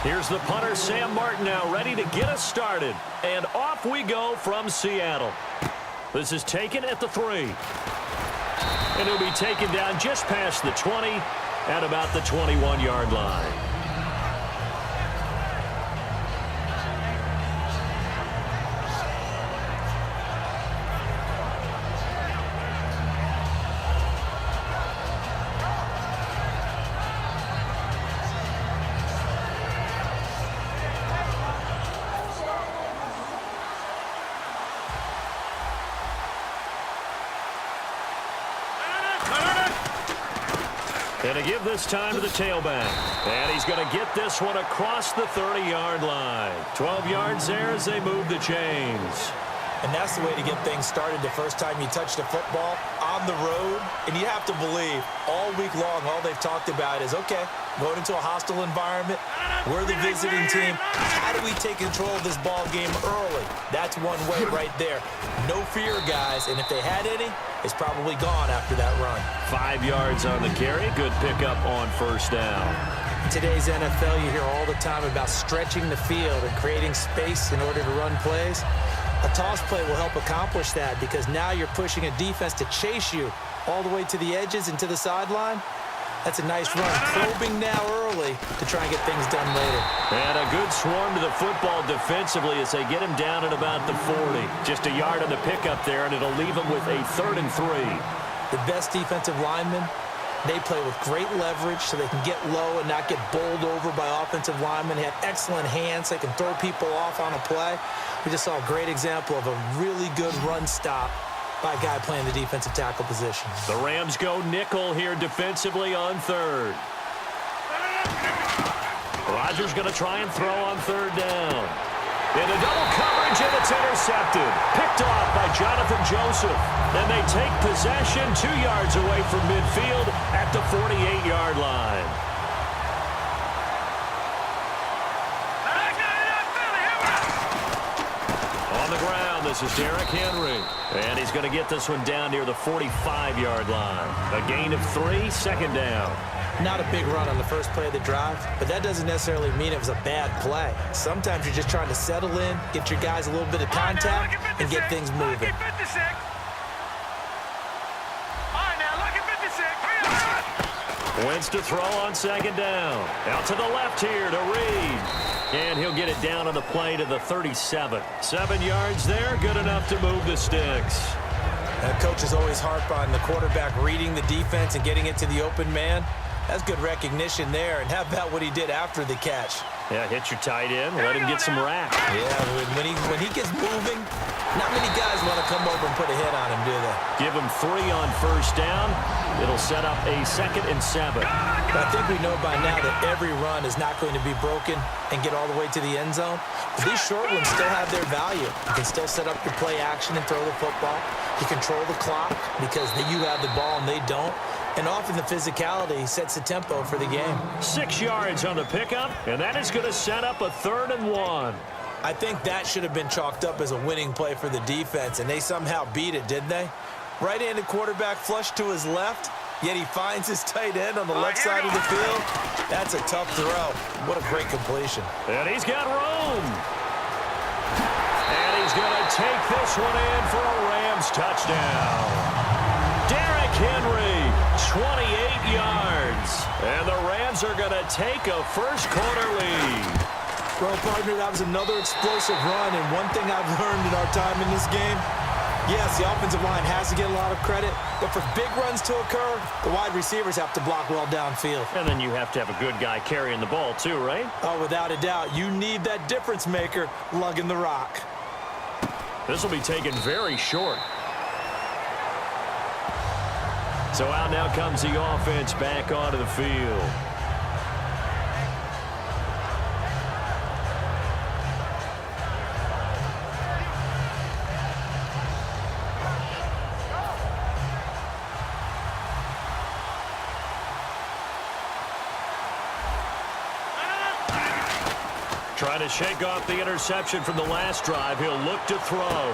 Here's the punter, Sam Martin, now ready to get us started. And off we go from Seattle. This is taken at the 3. And he'll be taken down just past the 20 at about the 21-yard line. And to give this time to the tailback. And he's going to get this one across the 30-yard line. 12 yards there as they move the chains. And that's the way to get things started the first time you touch the football on the road. And you have to believe all week long, all they've talked about is, okay, going into a hostile environment. We're the visiting team. How do we take control of this ball game early? That's one way right there. No fear, guys. And if they had any, it's probably gone after that run. 5 yards on the carry. Good pickup on first down. In today's NFL, you hear all the time about stretching the field and creating space in order to run plays. A toss play will help accomplish that because now you're pushing a defense to chase you all the way to the edges and to the sideline. That's a nice run. Probing now early to try and get things done later. And a good swarm to the football defensively as they get him down at about the 40. Just a yard on the pickup there, and it'll leave him with a 3rd and 3. The best defensive linemen, they play with great leverage so they can get low and not get bowled over by offensive linemen. They have excellent hands. They can throw people off on a play. We just saw a great example of a really good run stop by a guy playing the defensive tackle position. The Rams go nickel here defensively on 3rd. Rodgers going to try and throw on 3rd down. Into double coverage, and it's intercepted. Picked off by Jonathan Joseph. And they take possession 2 yards away from midfield at the 48-yard line. On the ground, this is Derrick Henry. And he's going to get this one down near the 45-yard line. A gain of 3, 2nd down. Not a big run on the first play of the drive, but that doesn't necessarily mean it was a bad play. Sometimes you're just trying to settle in, get your guys a little bit of contact, and get things moving. Wentz to throw on 2nd down. Out to the left here to Reed. And he'll get it down on the play to the 37. 7 yards there, good enough to move the sticks. Coaches always harp on the quarterback reading the defense and getting it to the open man. That's good recognition there. And how about what he did after the catch? Yeah, hit your tight end, let him get some rack. Yeah, when he gets moving, not many guys want to come over and put a hit on him, do they? Give him 3 on first down. It'll set up a 2nd and 7. But I think we know by now that every run is not going to be broken and get all the way to the end zone. But these short ones still have their value. You can still set up your play action and throw the football. You control the clock because you have the ball and they don't. And often the physicality sets the tempo for the game. 6 yards on the pickup, and that is going to set up a 3rd and 1. I think that should have been chalked up as a winning play for the defense, and they somehow beat it, didn't they? Right-handed quarterback flush to his left, yet he finds his tight end on the left side of the field. That's a tough throw. What a great completion. And he's got room. And he's going to take this one in for a Rams touchdown. Derrick Henry, 28 yards. And the Rams are going to take a first-quarter lead. Well, partner, that was another explosive run, and one thing I've learned in our time in this game, yes, the offensive line has to get a lot of credit, but for big runs to occur, the wide receivers have to block well downfield. And then you have to have a good guy carrying the ball too, right? Oh, without a doubt. You need that difference maker lugging the rock. This will be taken very short. So out now comes the offense back onto the field. Trying to shake off the interception from the last drive. He'll look to throw.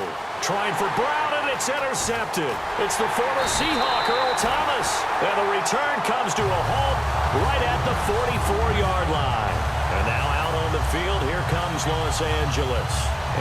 Trying for Brown, and it's intercepted. It's the former Seahawk, Earl Thomas. And the return comes to a halt right at the 44-yard line. And now out on the field, here comes Los Angeles.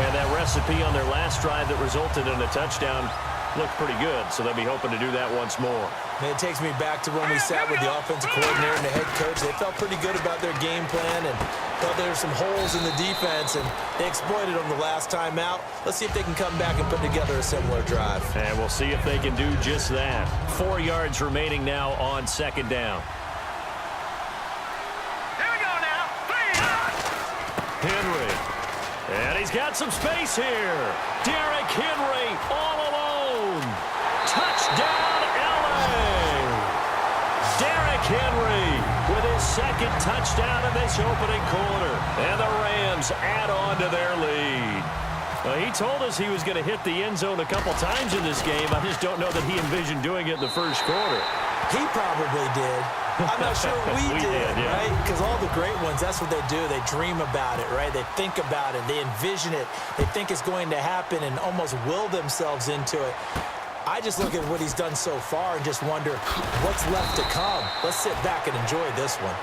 And that recipe on their last drive that resulted in a touchdown looked pretty good, so they'll be hoping to do that once more. And it takes me back to when we sat with the offensive coordinator and the head coach. They felt pretty good about their game plan and felt there were some holes in the defense, and they exploited them the last time out. Let's see if they can come back and put together a similar drive. And we'll see if they can do just that. 4 yards remaining now on second down. Here we go now. 3 yards. Henry. And he's got some space here. Derrick Henry all alone. Touchdown, L.A. Derrick Henry with his second touchdown in this opening quarter. And the Rams add on to their lead. He told us he was going to hit the end zone a couple times in this game. I just don't know that he envisioned doing it in the first quarter. He probably did. I'm not sure we did, yeah. right? Because all the great ones, that's what they do. They dream about it, right? They think about it. They envision it. They think it's going to happen and almost will themselves into it. I just look at what he's done so far and just wonder what's left to come. Let's sit back and enjoy this one.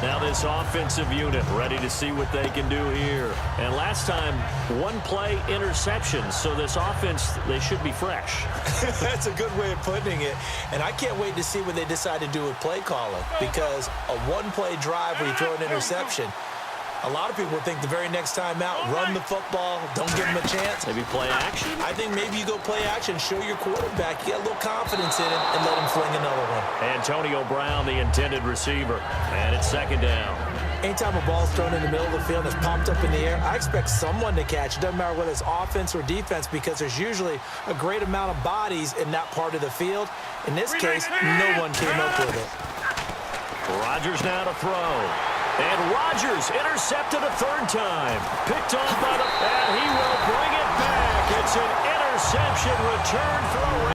Now this offensive unit ready to see what they can do here. And last time, one play interception. So this offense, they should be fresh. That's a good way of putting it. And I can't wait to see what they decide to do with play calling. Because a one-play drive where you throw an interception, a lot of people think the very next time out, run the football, don't give them a chance. Maybe play action? I think maybe you go play action, show your quarterback, you get a little confidence in it, and let him fling another one. Antonio Brown, the intended receiver. And it's second down. Anytime a ball's thrown in the middle of the field and it's popped up in the air, I expect someone to catch. It doesn't matter whether it's offense or defense because there's usually a great amount of bodies in that part of the field. In this case, no one came up with it. Rodgers now to throw. And Rodgers intercepted a third time. Picked off by the... And he will bring it back. It's an interception return for a